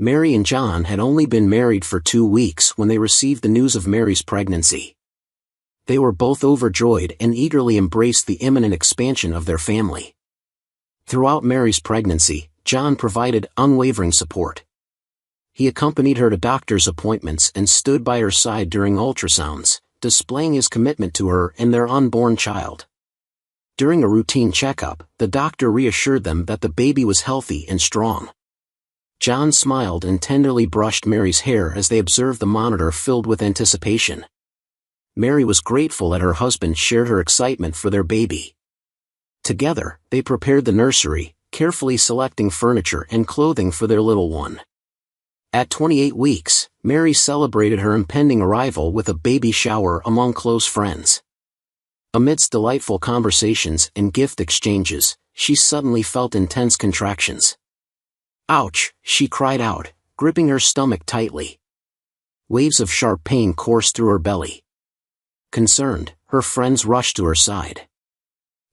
Mary and John had only been married for 2 weeks when they received the news of Mary's pregnancy. They were both overjoyed and eagerly embraced the imminent expansion of their family. Throughout Mary's pregnancy, John provided unwavering support. He accompanied her to doctor's appointments and stood by her side during ultrasounds, displaying his commitment to her and their unborn child. During a routine checkup, the doctor reassured them that the baby was healthy and strong. John smiled and tenderly brushed Mary's hair as they observed the monitor filled with anticipation. Mary was grateful that her husband shared her excitement for their baby. Together, they prepared the nursery, carefully selecting furniture and clothing for their little one. At 28 weeks, Mary celebrated her impending arrival with a baby shower among close friends. Amidst delightful conversations and gift exchanges, she suddenly felt intense contractions. "Ouch!" she cried out, gripping her stomach tightly. Waves of sharp pain coursed through her belly. Concerned, her friends rushed to her side.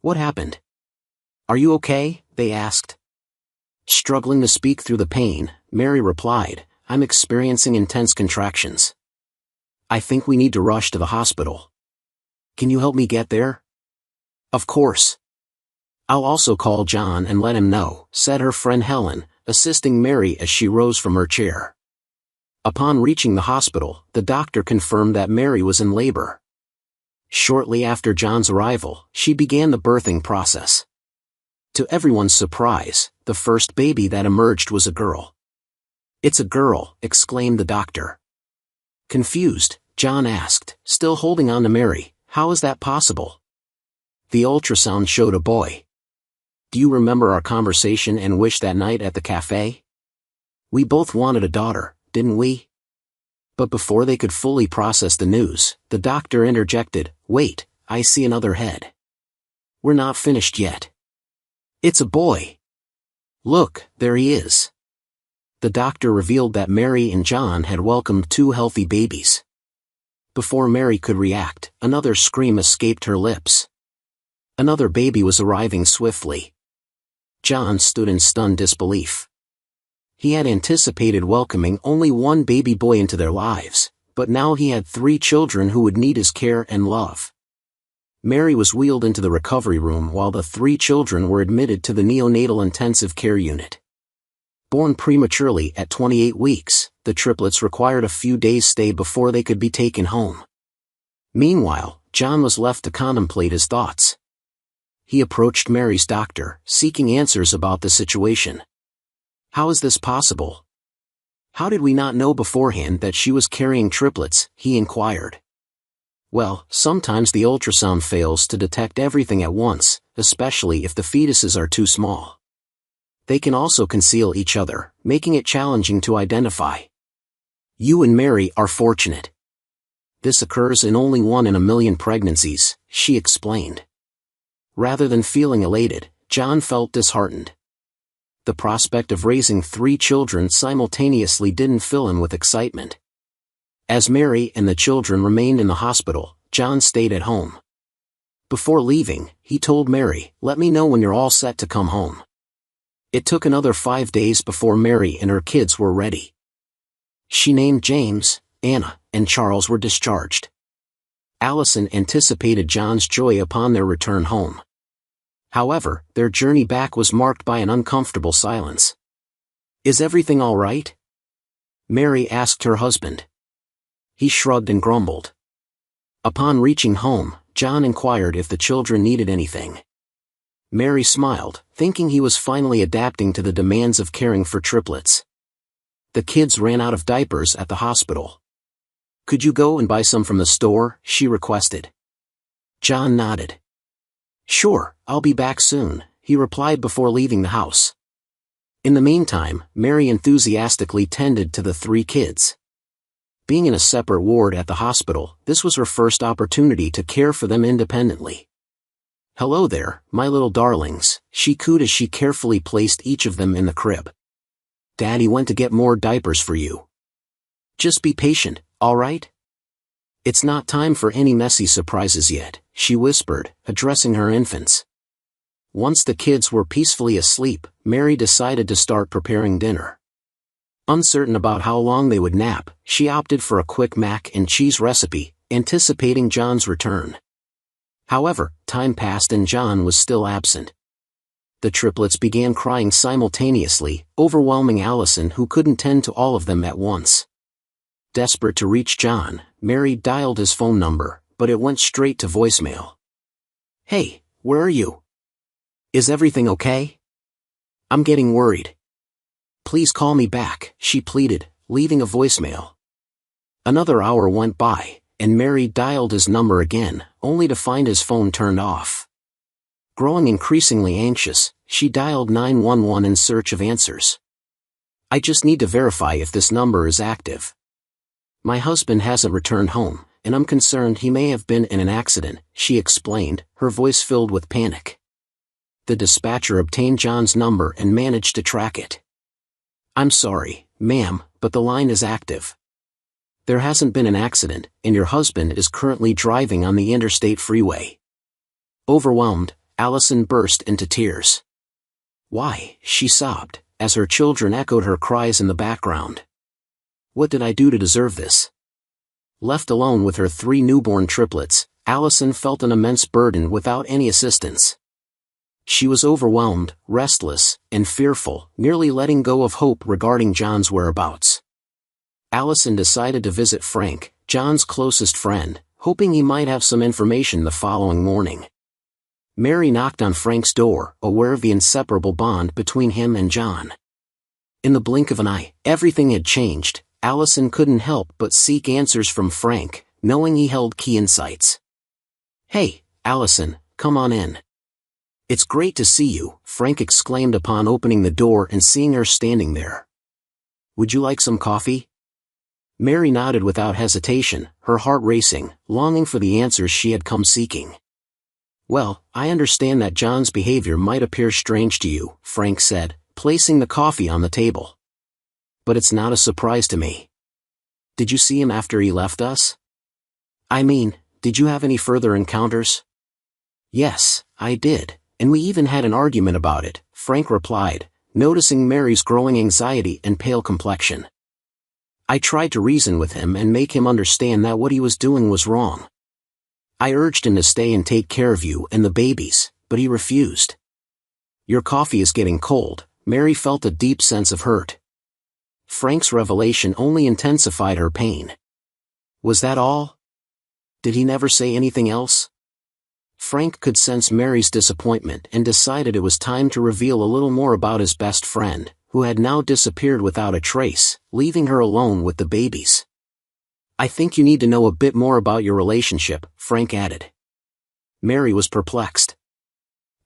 "What happened? Are you okay?" they asked. Struggling to speak through the pain, Mary replied, "I'm experiencing intense contractions. I think we need to rush to the hospital. Can you help me get there?" "Of course. I'll also call John and let him know," said her friend Helen, assisting Mary as she rose from her chair. Upon reaching the hospital, the doctor confirmed that Mary was in labor. Shortly after John's arrival, she began the birthing process. To everyone's surprise, the first baby that emerged was a girl. "It's a girl," exclaimed the doctor. Confused, John asked, still holding on to Mary, "How is that possible?" "The ultrasound showed a boy. Do you remember our conversation and wish that night at the cafe? We both wanted a daughter, didn't we?" But before they could fully process the news, the doctor interjected, "Wait, I see another head. We're not finished yet. It's a boy. Look, there he is." The doctor revealed that Mary and John had welcomed 2 healthy babies. Before Mary could react, another scream escaped her lips. Another baby was arriving swiftly. John stood in stunned disbelief. He had anticipated welcoming only one baby boy into their lives, but now he had 3 children who would need his care and love. Mary was wheeled into the recovery room while the 3 children were admitted to the neonatal intensive care unit. Born prematurely at 28 weeks, the triplets required a few days' stay before they could be taken home. Meanwhile, John was left to contemplate his thoughts. He approached Mary's doctor, seeking answers about the situation. "How is this possible? How did we not know beforehand that she was carrying triplets?" he inquired. "Well, sometimes the ultrasound fails to detect everything at once, especially if the fetuses are too small. They can also conceal each other, making it challenging to identify. You and Mary are fortunate. This occurs in only 1 in a million pregnancies," she explained. Rather than feeling elated, John felt disheartened. The prospect of raising 3 children simultaneously didn't fill him with excitement. As Mary and the children remained in the hospital, John stayed at home. Before leaving, he told Mary, "Let me know when you're all set to come home." It took another 5 days before Mary and her kids were ready. She named James, Anna, and Charles were discharged. Allison anticipated John's joy upon their return home. However, their journey back was marked by an uncomfortable silence. "Is everything all right?" Mary asked her husband. He shrugged and grumbled. Upon reaching home, John inquired if the children needed anything. Mary smiled, thinking he was finally adapting to the demands of caring for triplets. The kids ran out of diapers at the hospital. "Could you go and buy some from the store?" she requested. John nodded. "Sure, I'll be back soon," he replied before leaving the house. In the meantime, Mary enthusiastically tended to the 3 kids. Being in a separate ward at the hospital, this was her first opportunity to care for them independently. "Hello there, my little darlings," she cooed as she carefully placed each of them in the crib. "Daddy went to get more diapers for you. Just be patient, all right? It's not time for any messy surprises yet," she whispered, addressing her infants. Once the kids were peacefully asleep, Mary decided to start preparing dinner. Uncertain about how long they would nap, she opted for a quick mac and cheese recipe, anticipating John's return. However, time passed and John was still absent. The triplets began crying simultaneously, overwhelming Allison, who couldn't tend to all of them at once. Desperate to reach John, Mary dialed his phone number, but it went straight to voicemail. "Hey, where are you? Is everything okay? I'm getting worried. Please call me back," she pleaded, leaving a voicemail. Another hour went by, and Mary dialed his number again, only to find his phone turned off. Growing increasingly anxious, she dialed 911 in search of answers. "I just need to verify if this number is active. My husband hasn't returned home, and I'm concerned he may have been in an accident," she explained, her voice filled with panic. The dispatcher obtained John's number and managed to track it. "I'm sorry, ma'am, but the line is active. There hasn't been an accident, and your husband is currently driving on the interstate freeway." Overwhelmed, Allison burst into tears. "Why?" she sobbed, as her children echoed her cries in the background. "What did I do to deserve this?" Left alone with her 3 newborn triplets, Allison felt an immense burden without any assistance. She was overwhelmed, restless, and fearful, nearly letting go of hope regarding John's whereabouts. Allison decided to visit Frank, John's closest friend, hoping he might have some information the following morning. Mary knocked on Frank's door, aware of the inseparable bond between him and John. In the blink of an eye, everything had changed. Allison couldn't help but seek answers from Frank, knowing he held key insights. "Hey, Allison, come on in. It's great to see you," Frank exclaimed upon opening the door and seeing her standing there. "Would you like some coffee?" Mary nodded without hesitation, her heart racing, longing for the answers she had come seeking. "Well, I understand that John's behavior might appear strange to you," Frank said, placing the coffee on the table. "But it's not a surprise to me. Did you see him after he left us? I mean, did you have any further encounters?" "Yes, I did, and we even had an argument about it," Frank replied, noticing Mary's growing anxiety and pale complexion. "I tried to reason with him and make him understand that what he was doing was wrong. I urged him to stay and take care of you and the babies, but he refused." "Your coffee is getting cold." Mary felt a deep sense of hurt. Frank's revelation only intensified her pain. Was that all? Did he never say anything else? Frank could sense Mary's disappointment and decided it was time to reveal a little more about his best friend, who had now disappeared without a trace, leaving her alone with the babies. "I think you need to know a bit more about your relationship," Frank added. Mary was perplexed.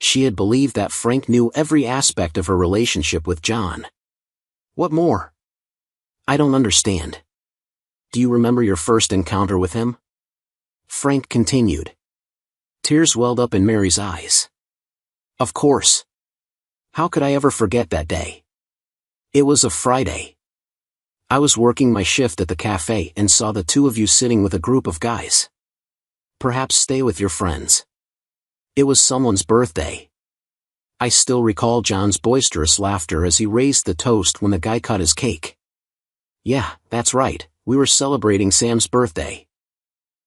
She had believed that Frank knew every aspect of her relationship with John. "What more? I don't understand. Do you remember your first encounter with him?" Frank continued. Tears welled up in Mary's eyes. "Of course. How could I ever forget that day? It was a Friday. I was working my shift at the cafe and saw the 2 of you sitting with a group of guys. Perhaps stay with your friends. It was someone's birthday." I still recall John's boisterous laughter as he raised the toast when the guy cut his cake. "Yeah, that's right, we were celebrating Sam's birthday.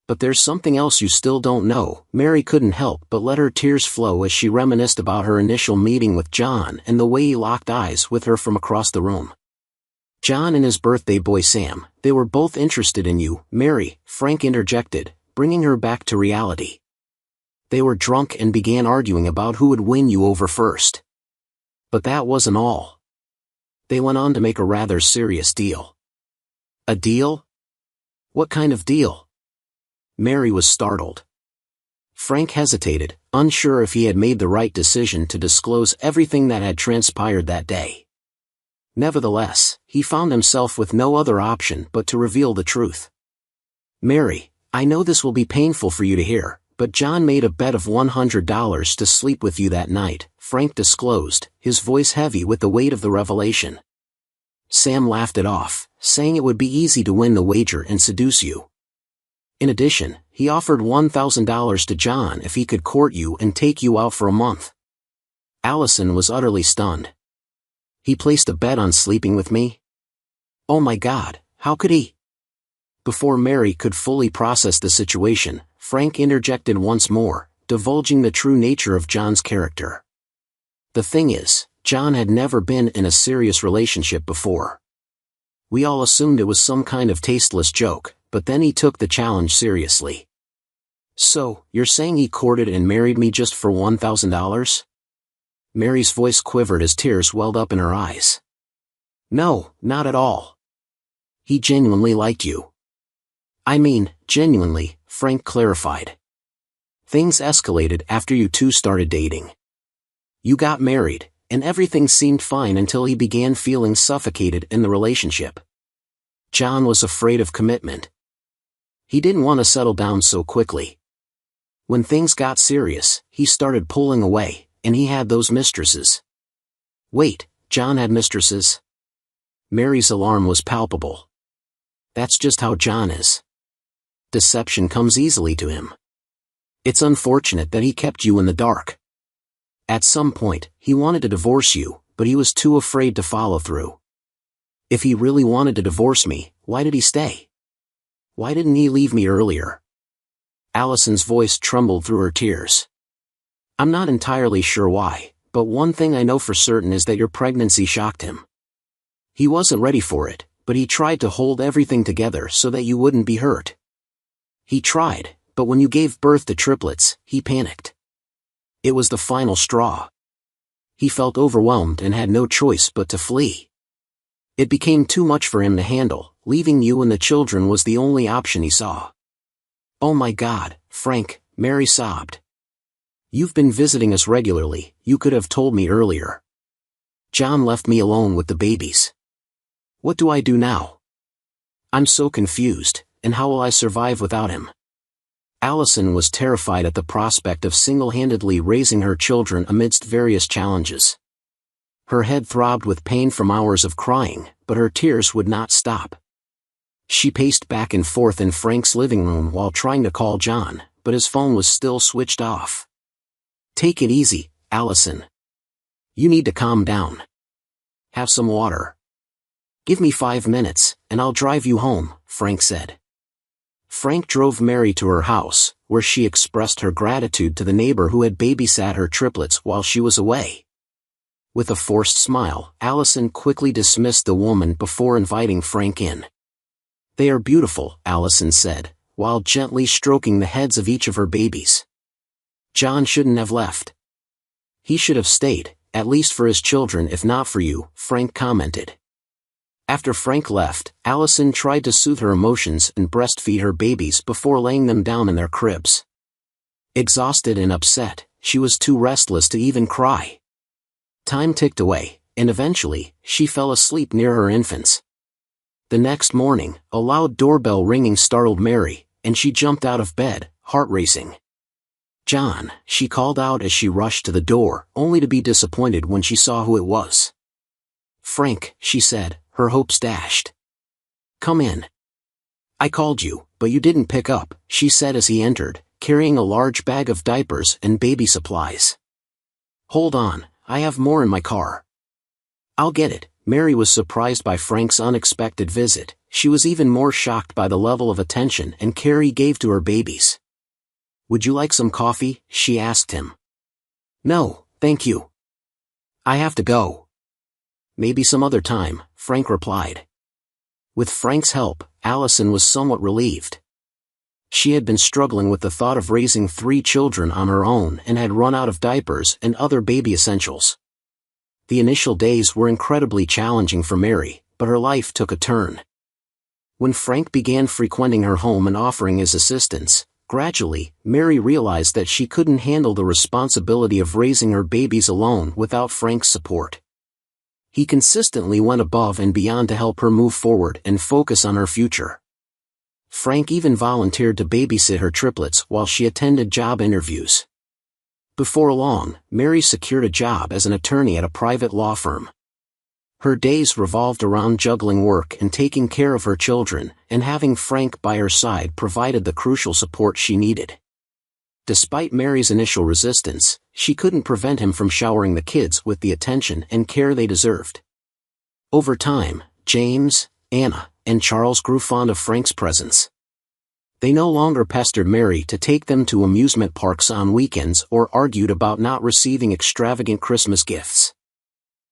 But there's something else you still don't know." Mary couldn't help but let her tears flow as she reminisced about her initial meeting with John and the way he locked eyes with her from across the room. "John and his birthday boy Sam, they were both interested in you, Mary," Frank interjected, bringing her back to reality. "They were drunk and began arguing about who would win you over first. But that wasn't all. They went on to make a rather serious deal." "A deal? What kind of deal?" Mary was startled. Frank hesitated, unsure if he had made the right decision to disclose everything that had transpired that day. Nevertheless, he found himself with no other option but to reveal the truth. "Mary, I know this will be painful for you to hear, but John made a bet of $100 to sleep with you that night," Frank disclosed, his voice heavy with the weight of the revelation. "Sam laughed it off, saying it would be easy to win the wager and seduce you. In addition, he offered $1,000 to John if he could court you and take you out for a month." Allison was utterly stunned. "He placed a bet on sleeping with me?" Oh my God, how could he? Before Mary could fully process the situation, Frank interjected once more, divulging the true nature of John's character. The thing is, John had never been in a serious relationship before. We all assumed it was some kind of tasteless joke, but then he took the challenge seriously. So, you're saying he courted and married me just for $1,000? Mary's voice quivered as tears welled up in her eyes. No, not at all. He genuinely liked you. I mean, genuinely, Frank clarified. Things escalated after you two started dating. You got married, and everything seemed fine until he began feeling suffocated in the relationship. John was afraid of commitment. He didn't want to settle down so quickly. When things got serious, he started pulling away, and he had those mistresses. Wait, John had mistresses? Mary's alarm was palpable. That's just how John is. Deception comes easily to him. It's unfortunate that he kept you in the dark. At some point, he wanted to divorce you, but he was too afraid to follow through. If he really wanted to divorce me, why did he stay? Why didn't he leave me earlier? Allison's voice trembled through her tears. I'm not entirely sure why, but one thing I know for certain is that your pregnancy shocked him. He wasn't ready for it, but he tried to hold everything together so that you wouldn't be hurt. He tried, but when you gave birth to triplets, he panicked. It was the final straw. He felt overwhelmed and had no choice but to flee. It became too much for him to handle. Leaving you and the children was the only option he saw. Oh my God, Frank, Mary sobbed. You've been visiting us regularly, you could have told me earlier. John left me alone with the babies. What do I do now? I'm so confused, and how will I survive without him? Allison was terrified at the prospect of single-handedly raising her children amidst various challenges. Her head throbbed with pain from hours of crying, but her tears would not stop. She paced back and forth in Frank's living room while trying to call John, but his phone was still switched off. Take it easy, Allison. You need to calm down. Have some water. Give me 5 minutes, and I'll drive you home, Frank said. Frank drove Mary to her house, where she expressed her gratitude to the neighbor who had babysat her triplets while she was away. With a forced smile, Allison quickly dismissed the woman before inviting Frank in. They are beautiful, Allison said, while gently stroking the heads of each of her babies. John shouldn't have left. He should have stayed, at least for his children if not for you, Frank commented. After Frank left, Allison tried to soothe her emotions and breastfeed her babies before laying them down in their cribs. Exhausted and upset, she was too restless to even cry. Time ticked away, and eventually, she fell asleep near her infants. The next morning, a loud doorbell ringing startled Mary, and she jumped out of bed, heart racing. John, she called out as she rushed to the door, only to be disappointed when she saw who it was. Frank, she said, her hopes dashed. Come in. I called you, but you didn't pick up, she said as he entered, carrying a large bag of diapers and baby supplies. Hold on, I have more in my car. I'll get it. Mary was surprised by Frank's unexpected visit. She was even more shocked by the level of attention and care he gave to her babies. Would you like some coffee? She asked him. No, thank you. I have to go. Maybe some other time, Frank replied. With Frank's help, Allison was somewhat relieved. She had been struggling with the thought of raising 3 children on her own and had run out of diapers and other baby essentials. The initial days were incredibly challenging for Mary, but her life took a turn. When Frank began frequenting her home and offering his assistance, gradually, Mary realized that she couldn't handle the responsibility of raising her babies alone without Frank's support. He consistently went above and beyond to help her move forward and focus on her future. Frank even volunteered to babysit her triplets while she attended job interviews. Before long, Mary secured a job as an attorney at a private law firm. Her days revolved around juggling work and taking care of her children, and having Frank by her side provided the crucial support she needed. Despite Mary's initial resistance, she couldn't prevent him from showering the kids with the attention and care they deserved. Over time, James, Anna, and Charles grew fond of Frank's presence. They no longer pestered Mary to take them to amusement parks on weekends or argued about not receiving extravagant Christmas gifts.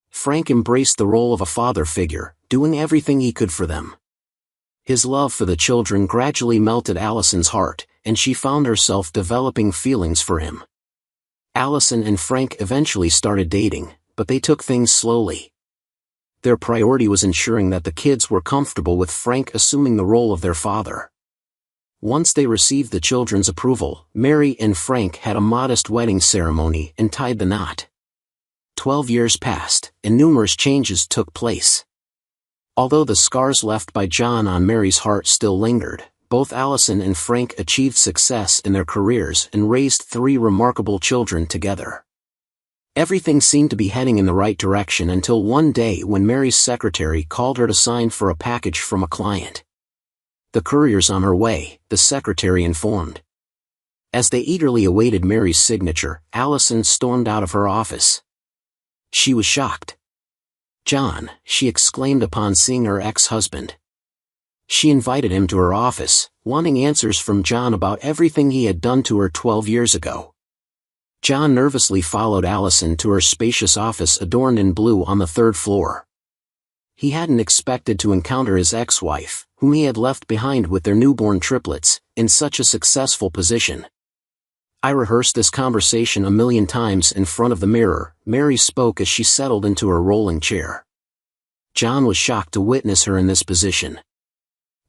Frank embraced the role of a father figure, doing everything he could for them. His love for the children gradually melted Allison's heart, and she found herself developing feelings for him. Allison and Frank eventually started dating, but they took things slowly. Their priority was ensuring that the kids were comfortable with Frank assuming the role of their father. Once they received the children's approval, Mary and Frank had a modest wedding ceremony and tied the knot. 12 years passed, and numerous changes took place. Although the scars left by John on Mary's heart still lingered, both Allison and Frank achieved success in their careers and raised 3 remarkable children together. Everything seemed to be heading in the right direction until one day when Mary's secretary called her to sign for a package from a client. "The courier's on her way," the secretary informed. As they eagerly awaited Mary's signature, Allison stormed out of her office. She was shocked. "John," she exclaimed upon seeing her ex-husband. She invited him to her office, wanting answers from John about everything he had done to her 12 years ago. John nervously followed Allison to her spacious office adorned in blue on the 3rd floor. He hadn't expected to encounter his ex-wife, whom he had left behind with their newborn triplets, in such a successful position. "I rehearsed this conversation a million times in front of the mirror," Mary spoke as she settled into her rolling chair. John was shocked to witness her in this position.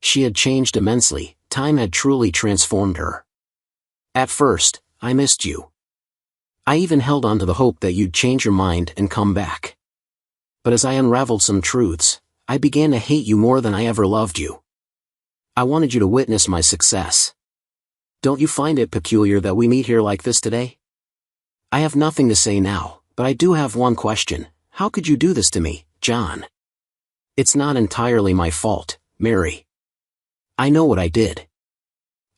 She had changed immensely, time had truly transformed her. "At first, I missed you. I even held on to the hope that you'd change your mind and come back. But as I unraveled some truths, I began to hate you more than I ever loved you. I wanted you to witness my success. Don't you find it peculiar that we meet here like this today? I have nothing to say now, but I do have one question. How could you do this to me, John?" "It's not entirely my fault, Mary. I know what I did.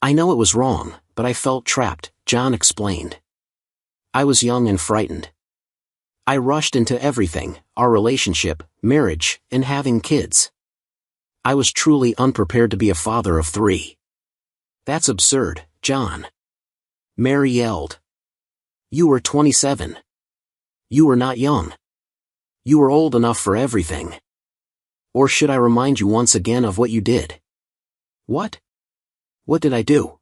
I know it was wrong, but I felt trapped," John explained. "I was young and frightened. I rushed into everything, our relationship, marriage, and having kids. I was truly unprepared to be a father of 3. "That's absurd, John," Mary yelled. "You were 27. You were not young. You were old enough for everything. Or should I remind you once again of what you did?" "What? What did I do?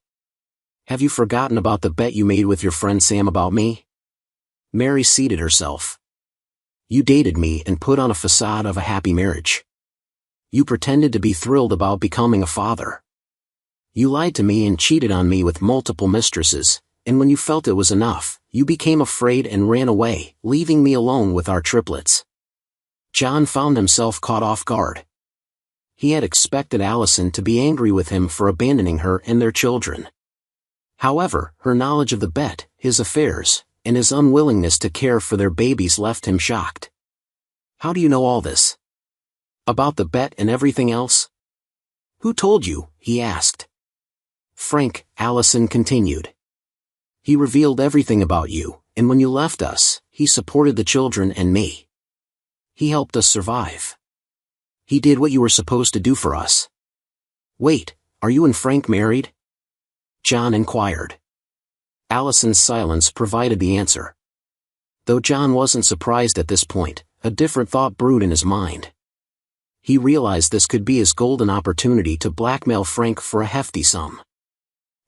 Have you forgotten about the bet you made with your friend Sam about me?" Mary seated herself. "You dated me and put on a facade of a happy marriage. You pretended to be thrilled about becoming a father. You lied to me and cheated on me with multiple mistresses, and when you felt it was enough, you became afraid and ran away, leaving me alone with our triplets." John found himself caught off guard. He had expected Allison to be angry with him for abandoning her and their children. However, her knowledge of the bet, his affairs, and his unwillingness to care for their babies left him shocked. "How do you know all this? About the bet and everything else? Who told you?" he asked. "Frank," Allison continued. "He revealed everything about you, and when you left us, he supported the children and me. He helped us survive. He did what you were supposed to do for us." "Wait, are you and Frank married?" John inquired. Allison's silence provided the answer. Though John wasn't surprised at this point, a different thought brewed in his mind. He realized this could be his golden opportunity to blackmail Frank for a hefty sum.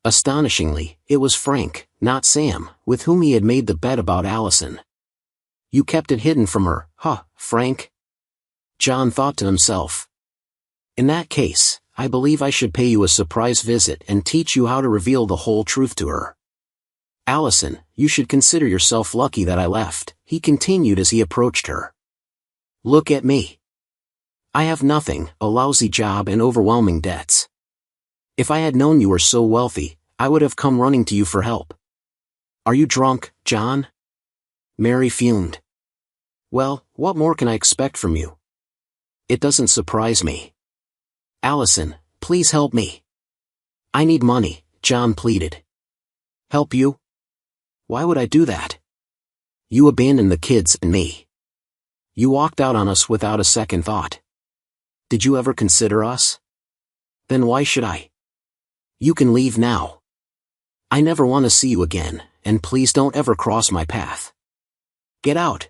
Astonishingly, it was Frank, not Sam, with whom he had made the bet about Allison. "You kept it hidden from her, huh, Frank?" John thought to himself. "In that case, I believe I should pay you a surprise visit and teach you how to reveal the whole truth to her. Allison, you should consider yourself lucky that I left," he continued as he approached her. "Look at me. I have nothing, a lousy job and overwhelming debts. If I had known you were so wealthy, I would have come running to you for help. Are you drunk, John?" Mary fumed. "Well, what more can I expect from you? It doesn't surprise me. Allison, please help me. I need money," John pleaded. "Help you? Why would I do that? You abandoned the kids and me. You walked out on us without a second thought. Did you ever consider us? Then why should I? You can leave now. I never want to see you again, and please don't ever cross my path. Get out.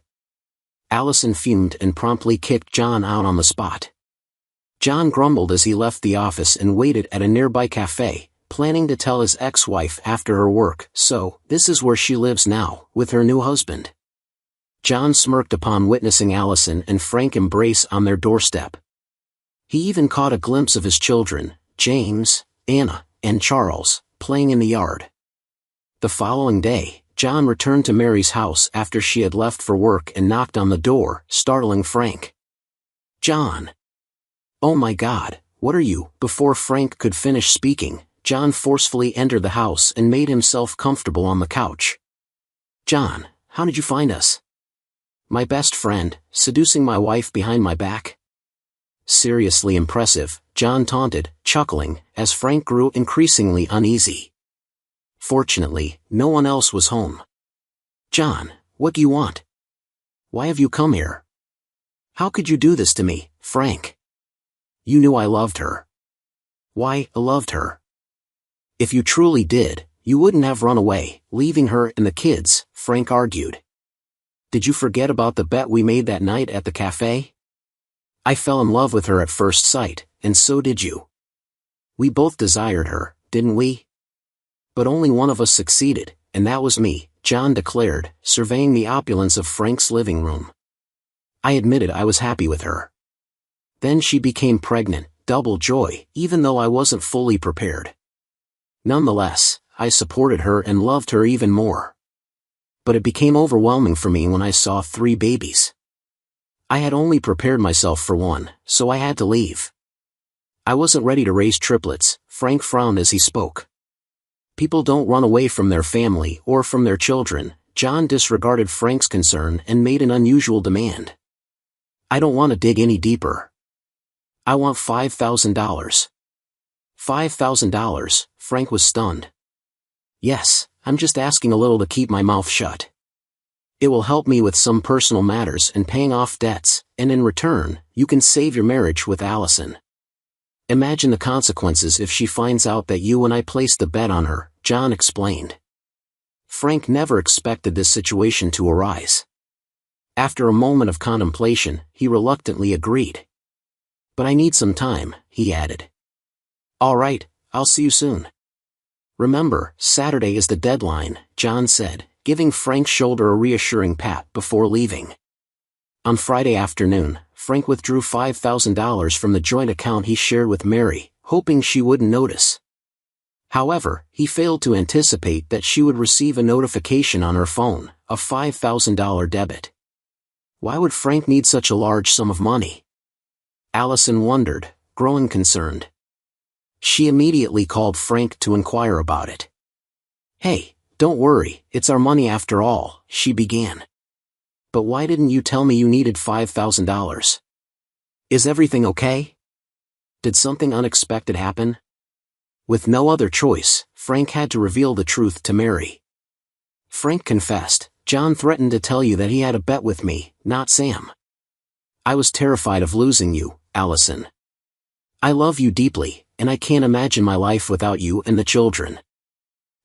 Allison fumed and promptly kicked John out on the spot. John grumbled as he left the office and waited at a nearby cafe, planning to tell his ex-wife after her work. So, this is where she lives now, with her new husband. John smirked upon witnessing Allison and Frank embrace on their doorstep. He even caught a glimpse of his children, James, Anna, and Charles, playing in the yard. The following day, John returned to Mary's house after she had left for work and knocked on the door, startling Frank. John. Oh my God, what are you? Before Frank could finish speaking, John forcefully entered the house and made himself comfortable on the couch. John, how did you find us? My best friend, seducing my wife behind my back? Seriously impressive, John taunted, chuckling, as Frank grew increasingly uneasy. Fortunately, no one else was home. John, what do you want? Why have you come here? How could you do this to me, Frank? You knew I loved her. Why, I loved her. If you truly did, you wouldn't have run away, leaving her and the kids, Frank argued. Did you forget about the bet we made that night at the cafe? I fell in love with her at first sight, and so did you. We both desired her, didn't we? But only one of us succeeded, and that was me, John declared, surveying the opulence of Frank's living room. I admitted I was happy with her. Then she became pregnant, double joy, even though I wasn't fully prepared. Nonetheless, I supported her and loved her even more. But it became overwhelming for me when I saw 3 babies. I had only prepared myself for one, so I had to leave. I wasn't ready to raise triplets, Frank frowned as he spoke. People don't run away from their family or from their children. John disregarded Frank's concern and made an unusual demand. I don't want to dig any deeper. I want $5,000. $5,000, Frank was stunned. Yes, I'm just asking a little to keep my mouth shut. It will help me with some personal matters and paying off debts, and in return, you can save your marriage with Allison. Imagine the consequences if she finds out that you and I placed the bet on her, John explained. Frank never expected this situation to arise. After a moment of contemplation, he reluctantly agreed. But I need some time, he added. All right, I'll see you soon. Remember, Saturday is the deadline, John said, giving Frank's shoulder a reassuring pat before leaving. On Friday afternoon, Frank withdrew $5,000 from the joint account he shared with Mary, hoping she wouldn't notice. However, he failed to anticipate that she would receive a notification on her phone, a $5,000 debit. Why would Frank need such a large sum of money? Allison wondered, growing concerned. She immediately called Frank to inquire about it. Hey, don't worry, it's our money after all, she began. But why didn't you tell me you needed $5,000? Is everything okay? Did something unexpected happen? With no other choice, Frank had to reveal the truth to Mary. Frank confessed, John threatened to tell you that he had a bet with me, not Sam. I was terrified of losing you, Allison. I love you deeply, and I can't imagine my life without you and the children.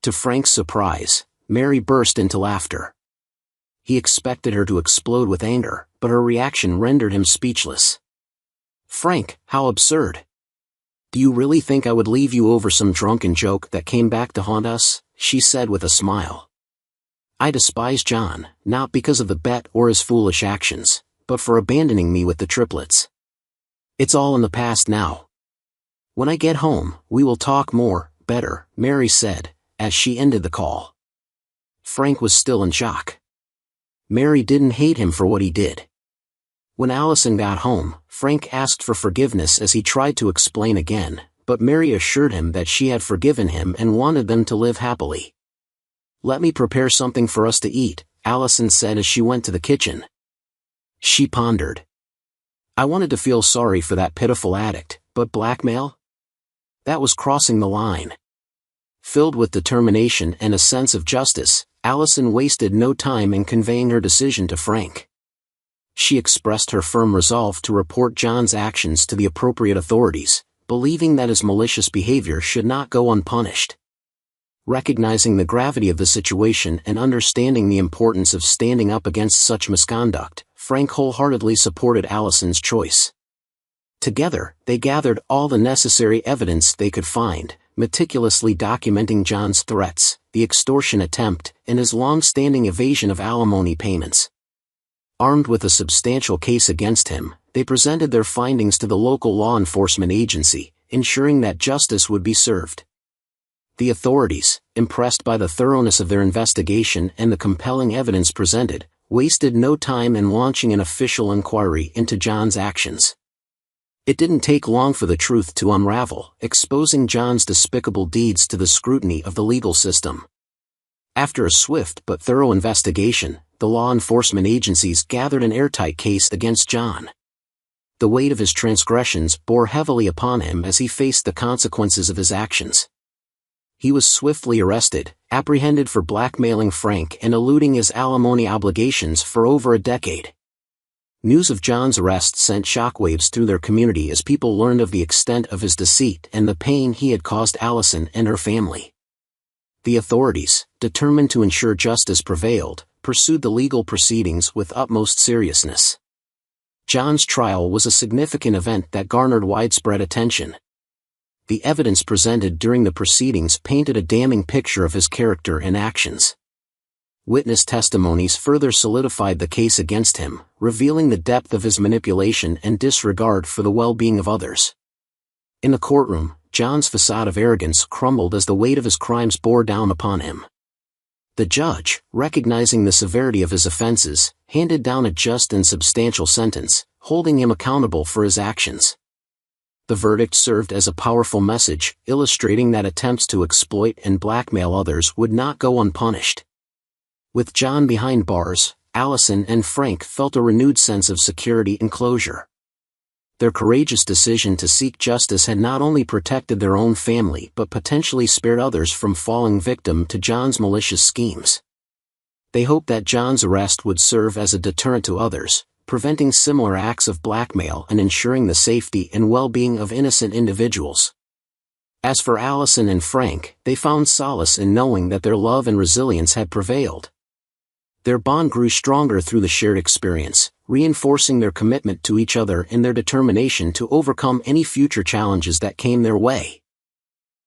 To Frank's surprise, Mary burst into laughter. He expected her to explode with anger, but her reaction rendered him speechless. Frank, how absurd. Do you really think I would leave you over some drunken joke that came back to haunt us? She said with a smile. I despise John, not because of the bet or his foolish actions, but for abandoning me with the triplets. It's all in the past now. When I get home, we will talk more, better, Mary said, as she ended the call. Frank was still in shock. Mary didn't hate him for what he did. When Allison got home, Frank asked for forgiveness as he tried to explain again, but Mary assured him that she had forgiven him and wanted them to live happily. Let me prepare something for us to eat, Allison said as she went to the kitchen. She pondered. I wanted to feel sorry for that pitiful addict, but blackmail? That was crossing the line. Filled with determination and a sense of justice, Allison wasted no time in conveying her decision to Frank. She expressed her firm resolve to report John's actions to the appropriate authorities, believing that his malicious behavior should not go unpunished. Recognizing the gravity of the situation and understanding the importance of standing up against such misconduct, Frank wholeheartedly supported Allison's choice. Together, they gathered all the necessary evidence they could find, meticulously documenting John's threats, the extortion attempt, and his long-standing evasion of alimony payments. Armed with a substantial case against him, they presented their findings to the local law enforcement agency, ensuring that justice would be served. The authorities, impressed by the thoroughness of their investigation and the compelling evidence presented, wasted no time in launching an official inquiry into John's actions. It didn't take long for the truth to unravel, exposing John's despicable deeds to the scrutiny of the legal system. After a swift but thorough investigation, the law enforcement agencies gathered an airtight case against John. The weight of his transgressions bore heavily upon him as he faced the consequences of his actions. He was swiftly arrested, apprehended for blackmailing Frank and eluding his alimony obligations for over a decade. News of John's arrest sent shockwaves through their community as people learned of the extent of his deceit and the pain he had caused Allison and her family. The authorities, determined to ensure justice prevailed, pursued the legal proceedings with utmost seriousness. John's trial was a significant event that garnered widespread attention. The evidence presented during the proceedings painted a damning picture of his character and actions. Witness testimonies further solidified the case against him, revealing the depth of his manipulation and disregard for the well-being of others. In the courtroom, John's facade of arrogance crumbled as the weight of his crimes bore down upon him. The judge, recognizing the severity of his offenses, handed down a just and substantial sentence, holding him accountable for his actions. The verdict served as a powerful message, illustrating that attempts to exploit and blackmail others would not go unpunished. With John behind bars, Allison and Frank felt a renewed sense of security and closure. Their courageous decision to seek justice had not only protected their own family but potentially spared others from falling victim to John's malicious schemes. They hoped that John's arrest would serve as a deterrent to others, preventing similar acts of blackmail and ensuring the safety and well-being of innocent individuals. As for Allison and Frank, they found solace in knowing that their love and resilience had prevailed. Their bond grew stronger through the shared experience, reinforcing their commitment to each other and their determination to overcome any future challenges that came their way.